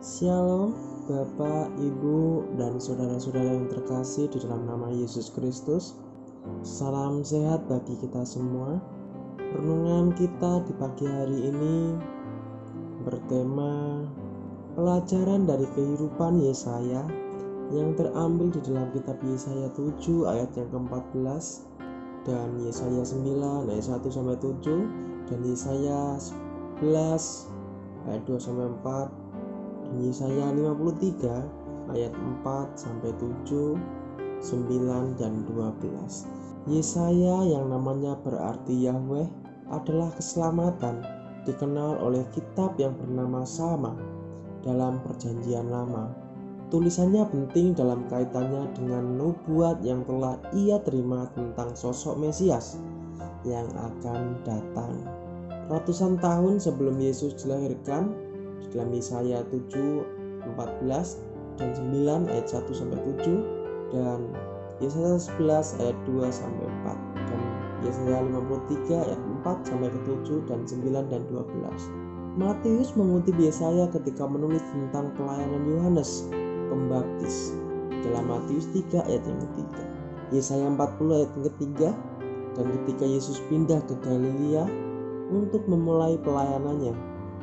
Shalom Bapak, Ibu, dan saudara-saudara yang terkasih di dalam nama Yesus Kristus. Salam sehat bagi kita semua. Renungan kita di pagi hari ini bertema pelajaran dari kehidupan Yesaya yang terambil di dalam kitab Yesaya 7 ayat yang ke-14 dan Yesaya 9 ayat 1 sampai 7 dan Yesaya 11 ayat 2 sampai 4 dan Yesaya 53 ayat 4 sampai 7, 9 dan 12. Yesaya yang namanya berarti Yahweh adalah keselamatan, dikenal oleh kitab yang bernama sama dalam Perjanjian Lama. Tulisannya penting dalam kaitannya dengan nubuat yang telah ia terima tentang sosok Mesias yang akan datang. Ratusan tahun sebelum Yesus dilahirkan, di dalam Yesaya 7, 14 dan 9 ayat 1 sampai 7 dan Yesaya 11 ayat 2 sampai 4 dan Yesaya 53 ayat 4 sampai ke 7 dan 9 dan 12. Matius mengutip Yesaya ketika menulis tentang pelayanan Yohanes Pembaptis dalam Matius 3 ayat yang ketiga, Yesaya 40 ayat yang ketiga, dan ketika Yesus pindah ke Galilea untuk memulai pelayanannya,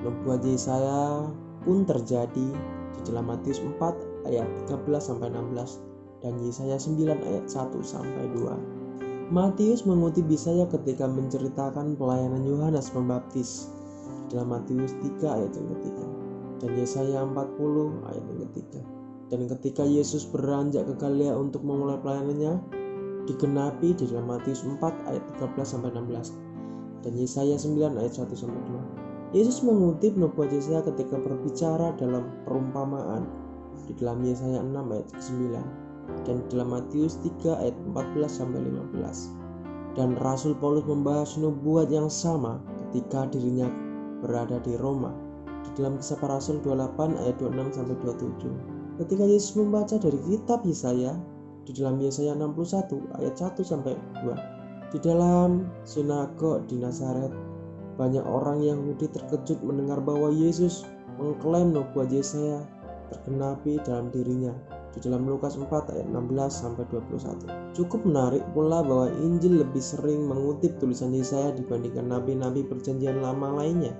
nubuat Yesaya pun terjadi di dalam Matius 4 ayat 13 sampai 16 dan Yesaya 9 ayat 1 sampai 2. Matius mengutip Yesaya ketika menceritakan pelayanan Yohanes Pembaptis dalam Matius 3 ayat yang ketiga dan Yesaya 40 ayat yang ketiga. Dan ketika Yesus beranjak ke Galilea untuk memulai pelayanannya, digenapi di dalam Matius 4 ayat 13 sampai 16 dan Yesaya 9 ayat 1 sampai 2. Yesus mengutip nubuat Yesaya ketika berbicara dalam perumpamaan di dalam Yesaya 6 ayat 9 dan dalam Matius 3 ayat 14 sampai 15. Dan Rasul Paulus membahas nubuat yang sama ketika dirinya berada di Roma di dalam Kisah Para Rasul 28 ayat 26 sampai 27. Ketika Yesus membaca dari kitab Yesaya di dalam Yesaya 61 ayat 1 sampai 2, di dalam sinagog di Nazaret, banyak orang Yahudi terkejut mendengar bahwa Yesus mengklaim nubuat Yesaya tergenapi dalam dirinya di dalam Lukas 4 ayat 16 sampai 21. Cukup menarik pula bahwa Injil lebih sering mengutip tulisan Yesaya dibandingkan nabi-nabi Perjanjian Lama lainnya.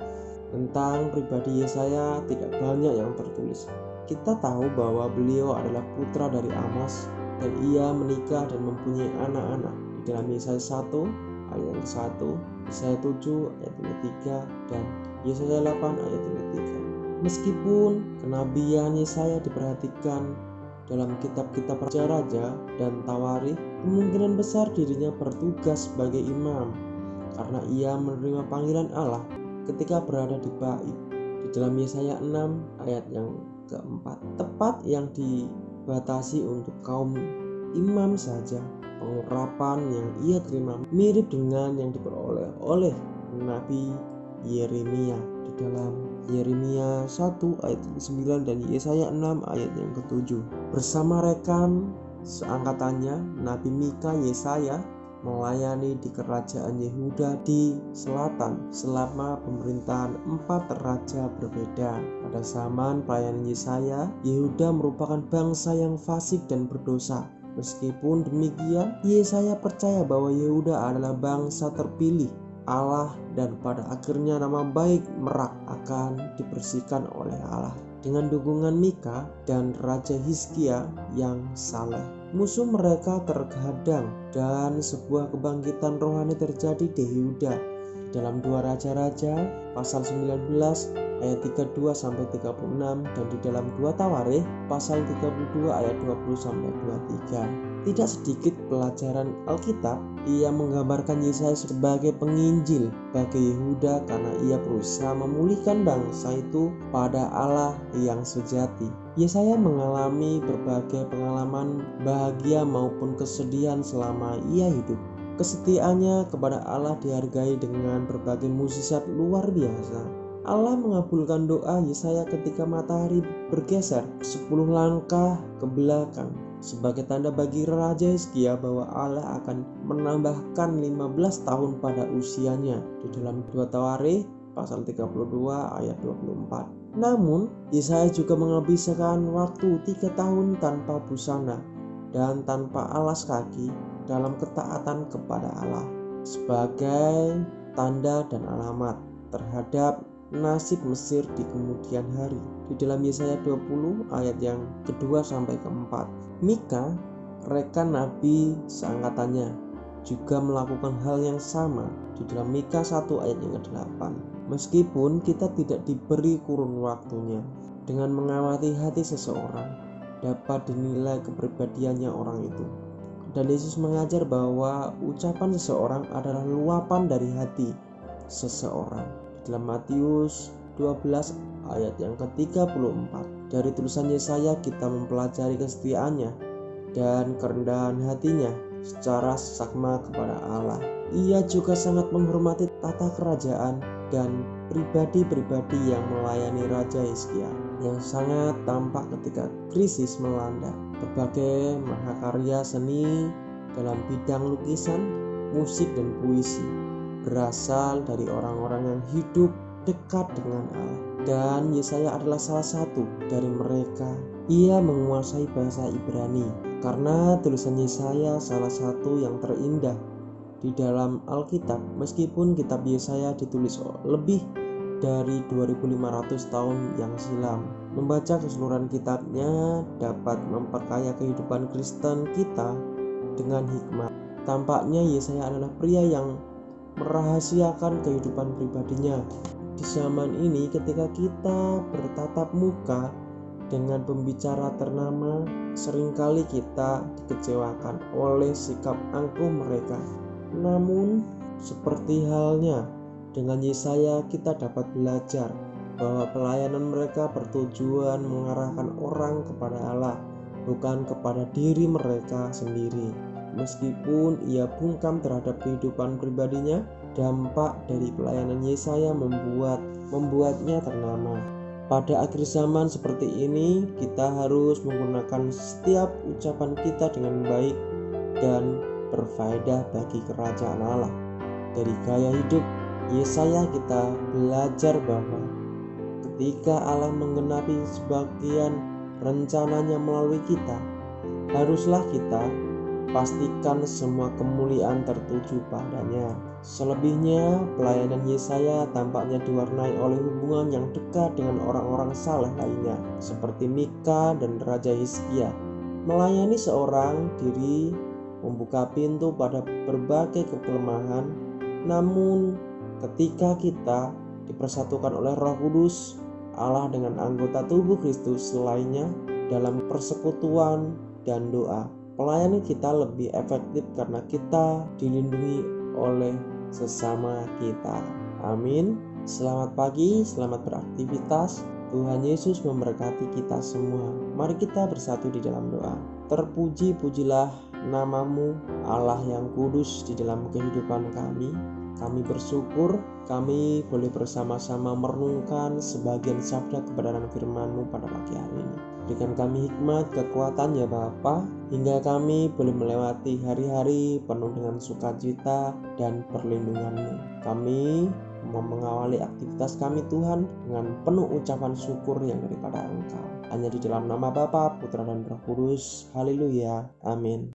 Tentang pribadi Yesaya tidak banyak yang tertulis. Kita tahu bahwa beliau adalah putra dari Amas dan ia menikah dan mempunyai anak-anak di dalam Yesaya 1 ayat yang ke-1, Yesaya 7 ayat yang ke-3 dan Yesaya 8 ayat yang ke-3. Meskipun kenabian Yesaya diperhatikan dalam kitab-kitab Raja-Raja dan Tawarikh, kemungkinan besar dirinya bertugas sebagai imam karena ia menerima panggilan Allah ketika berada di bait di dalam Yesaya 6 ayat yang keempat, tepat yang dibatasi untuk kaum imam saja. Pengurapan yang ia terima mirip dengan yang diperoleh oleh Nabi Yeremia di dalam Yeremia 1 ayat 9 dan Yesaya 6 ayat yang ke-7. Bersama rekan seangkatannya Nabi Mika, Yesaya melayani di kerajaan Yehuda di selatan selama pemerintahan 4 raja berbeda. Pada zaman pelayanan Yesaya, Yehuda merupakan bangsa yang fasik dan berdosa. Meskipun demikian, Yesaya percaya bahwa Yehuda adalah bangsa terpilih Allah dan pada akhirnya nama baik Merak akan dibersihkan oleh Allah dengan dukungan Mika dan Raja Hizkia yang saleh. Musuh mereka terhadang dan sebuah kebangkitan rohani terjadi di Yehuda dalam 2 Raja-Raja pasal 19 ayat 32 sampai 36 dan di dalam 2 Tawarikh pasal 32 ayat 20 sampai 23. Tidak sedikit pelajaran Alkitab ia menggambarkan Yesaya sebagai penginjil bagi Yehuda karena ia berusaha memulihkan bangsa itu pada Allah yang sejati. Yesaya mengalami berbagai pengalaman bahagia maupun kesedihan selama ia hidup. Kesetiaannya kepada Allah dihargai dengan berbagai mukjizat luar biasa. Allah mengabulkan doa Yesaya ketika matahari bergeser 10 langkah ke belakang sebagai tanda bagi Raja Hizkia bahwa Allah akan menambahkan 15 tahun pada usianya di dalam 2 Tawarikh pasal 32 ayat 24. Namun, Yesaya juga menghabiskan waktu 3 tahun tanpa busana dan tanpa alas kaki dalam ketaatan kepada Allah sebagai tanda dan alamat terhadap nasib Mesir di kemudian hari. Di dalam Yesaya 20 ayat yang kedua sampai keempat, Mika, rekan Nabi seangkatannya, juga melakukan hal yang sama di dalam Mika 1 ayat yang ke-8. Meskipun kita tidak diberi kurun waktunya, dengan mengamati hati seseorang dapat dinilai kepribadiannya orang itu. Dan Yesus mengajar bahwa ucapan seseorang adalah luapan dari hati seseorang. Dalam Matius 12 ayat yang ke-34, dari tulisan Yesaya kita mempelajari kesetiaannya dan kerendahan hatinya secara sama kepada Allah. Ia juga sangat menghormati tata kerajaan dan pribadi-pribadi yang melayani Raja Hizkia yang sangat tampak ketika krisis melanda. Berbagai mahakarya seni dalam bidang lukisan, musik, dan puisi berasal dari orang-orang yang hidup dekat dengan Allah, dan Yesaya adalah salah satu dari mereka. Ia menguasai bahasa Ibrani karena tulisan Yesaya salah satu yang terindah di dalam Alkitab, meskipun kitab Yesaya ditulis lebih dari 2500 tahun yang silam. Membaca keseluruhan kitabnya dapat memperkaya kehidupan Kristen kita dengan hikmat. Tampaknya Yesaya adalah pria yang merahasiakan kehidupan pribadinya. Di zaman ini, ketika kita bertatap muka dengan pembicara ternama, seringkali kita dikecewakan oleh sikap angkuh mereka. Namun, seperti halnya dengan Yesaya, kita dapat belajar bahwa pelayanan mereka bertujuan mengarahkan orang kepada Allah, bukan kepada diri mereka sendiri. Meskipun ia bungkam terhadap kehidupan pribadinya, dampak dari pelayanan Yesaya membuatnya ternama. Pada akhir zaman seperti ini, kita harus menggunakan setiap ucapan kita dengan baik dan berfaedah bagi kerajaan Allah. Dari gaya hidup Yesaya kita belajar bahwa ketika Allah menggenapi sebagian rencananya melalui kita, haruslah kita pastikan semua kemuliaan tertuju padanya. Selebihnya, pelayanan Yesaya tampaknya diwarnai oleh hubungan yang dekat dengan orang-orang saleh lainnya, seperti Mika dan Raja Hizkia. Melayani seorang diri membuka pintu pada berbagai kelemahan, namun ketika kita dipersatukan oleh Roh Kudus, Allah dengan anggota tubuh Kristus lainnya dalam persekutuan dan doa, pelayanan kita lebih efektif karena kita dilindungi oleh sesama kita. Amin. Selamat pagi, selamat beraktivitas. Tuhan Yesus memberkati kita semua. Mari kita bersatu di dalam doa. Terpuji-pujilah namamu, Allah yang kudus, di dalam kehidupan kami. Kami bersyukur kami boleh bersama-sama merenungkan sebagian sabda kebenaran firman-Mu pada pagi hari ini. Berikan kami hikmat, kekuatan ya Bapa, hingga kami boleh melewati hari-hari penuh dengan sukacita dan perlindungan-Mu. Kami mau mengawali aktivitas kami Tuhan dengan penuh ucapan syukur yang daripada Engkau. Hanya di dalam nama Bapa, Putra dan Roh Kudus. Haleluya. Amin.